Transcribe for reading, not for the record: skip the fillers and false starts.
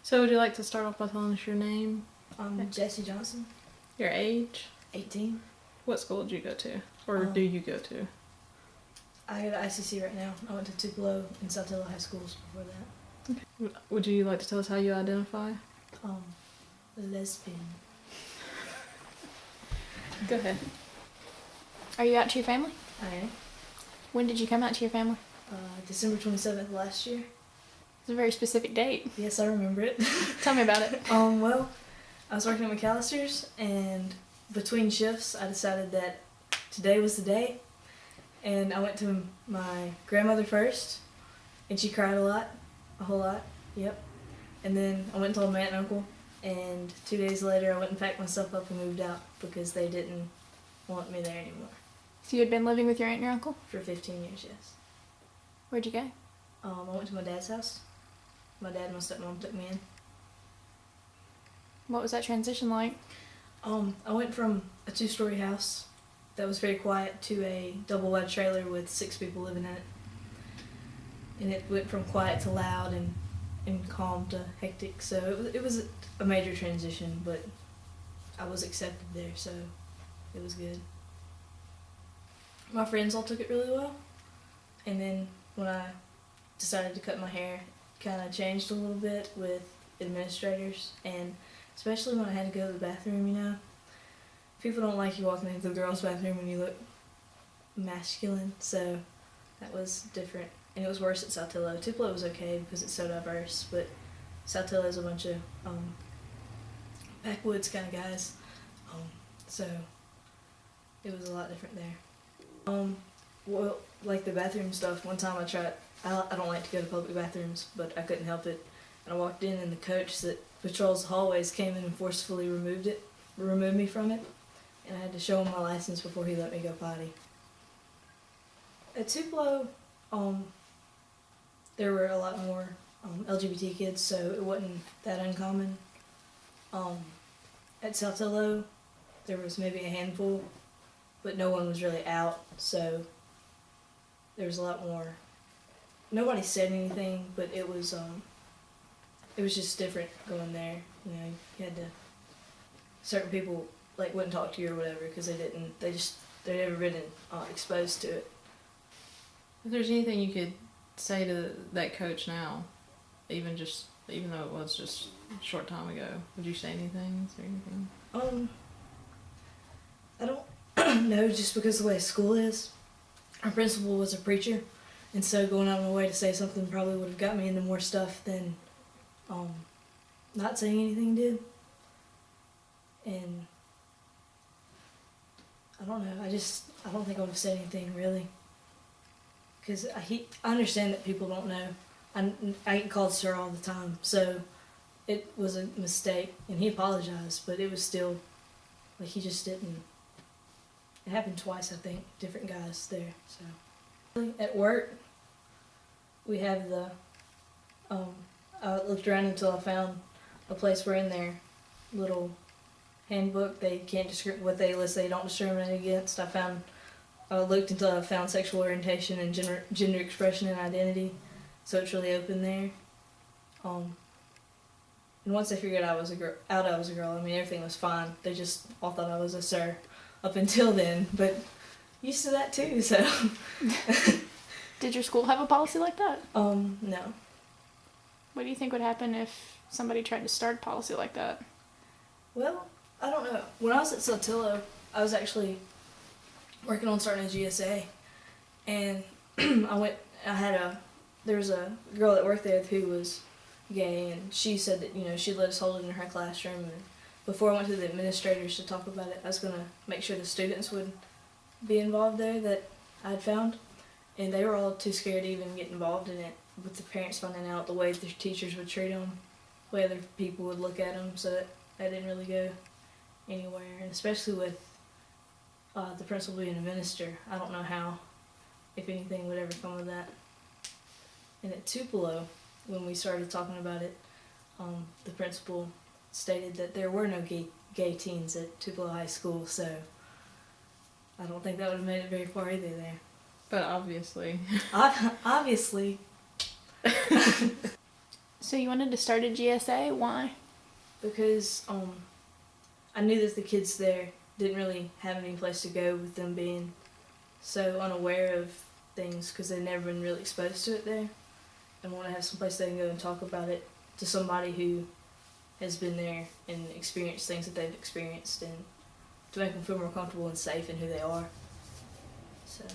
So would you like to start off by telling us your name, Jessi Johnson, your age? 18. What school did you go to? Or do you go to? I go to ICC right now. I went to Tupelo and Saltillo high schools before that. Okay. Would you like to tell us how you identify? Lesbian. Go ahead. Are you out to your family? I am. When did you come out to your family? December 27th last year. It's a very specific date. Yes, I remember it. Tell me about it. Well, I was working at McAllister's, and between shifts, I decided that today was the day. And I went to my grandmother first, and she cried a whole lot, yep. And then I went and told my aunt and uncle, and 2 days later I went and packed myself up and moved out because they didn't want me there anymore. So you had been living with your aunt and your uncle? For 15 years, yes. Where'd you go? I went to my dad's house. My dad and my stepmom took me in. What was that transition like? I went from a 2-story house that was very quiet to a double-wide trailer with 6 people living in it. And it went from quiet to loud and calm to hectic. So it was a major transition, but I was accepted there, so it was good. My friends all took it really well. And then when I decided to cut my hair, it kind of changed a little bit with administrators, and especially when I had to go to the bathroom, you know. People don't like you walking into the girls' bathroom when you look masculine, so that was different. And it was worse at Saltillo. Tupelo was okay because it's so diverse, but Saltillo is a bunch of backwoods kind of guys, so it was a lot different there. Well, like the bathroom stuff, one time I don't like to go to public bathrooms, but I couldn't help it. And I walked in, and the coach that patrols the hallways came in and forcefully removed me from it. And I had to show him my license before he let me go potty. At Tupelo, there were a lot more LGBT kids, so it wasn't that uncommon. At Saltillo, there was maybe a handful, but no one was really out, so there was a lot more. Nobody said anything, but it was just different going there. You know, you had to. Certain people like wouldn't talk to you or whatever because they'd never been exposed to it. If there's anything you could say to that coach now, even though it was just a short time ago, would you say anything? Is there anything? I don't know, just because of the way school is. Our principal was a preacher, and so going out of my way to say something probably would have got me into more stuff than not saying anything did. And I don't know, I don't think I would have said anything really. Because I understand that people don't know. I get called sir all the time, so it was a mistake, and he apologized, but it was still, like, he just didn't. It happened twice, I think, different guys there, so. At work, we have I looked around until I found a place where in their little handbook they can't what they list they don't discriminate against. I looked until I found sexual orientation and gender expression and identity, so it's really open there. And once they figured I was a girl, I mean, everything was fine. They just all thought I was a sir up until then, but used to that too, so. Did your school have a policy like that? No. What do you think would happen if somebody tried to start a policy like that? Well, I don't know. When I was at Saltillo, I was actually working on starting a GSA, and there was a girl that worked there who was gay, and she said that, you know, she'd let us hold it in her classroom, and before I went to the administrators to talk about it, I was going to make sure the students would be involved there that I'd found, and they were all too scared to even get involved in it, with the parents finding out the way their teachers would treat them, the way other people would look at them, so that didn't really go anywhere, and especially with the principal being a minister, I don't know how, if anything, would ever come of that. And at Tupelo, when we started talking about it, the principal stated that there were no gay teens at Tupelo High School, so I don't think that would have made it very far either there. But obviously. Obviously. So you wanted to start a GSA? Why? Because I knew that the kids there didn't really have any place to go with them being so unaware of things because they've never been really exposed to it there, and want to have some place they can go and talk about it to somebody who has been there and experienced things that they've experienced, and to make them feel more comfortable and safe in who they are. So.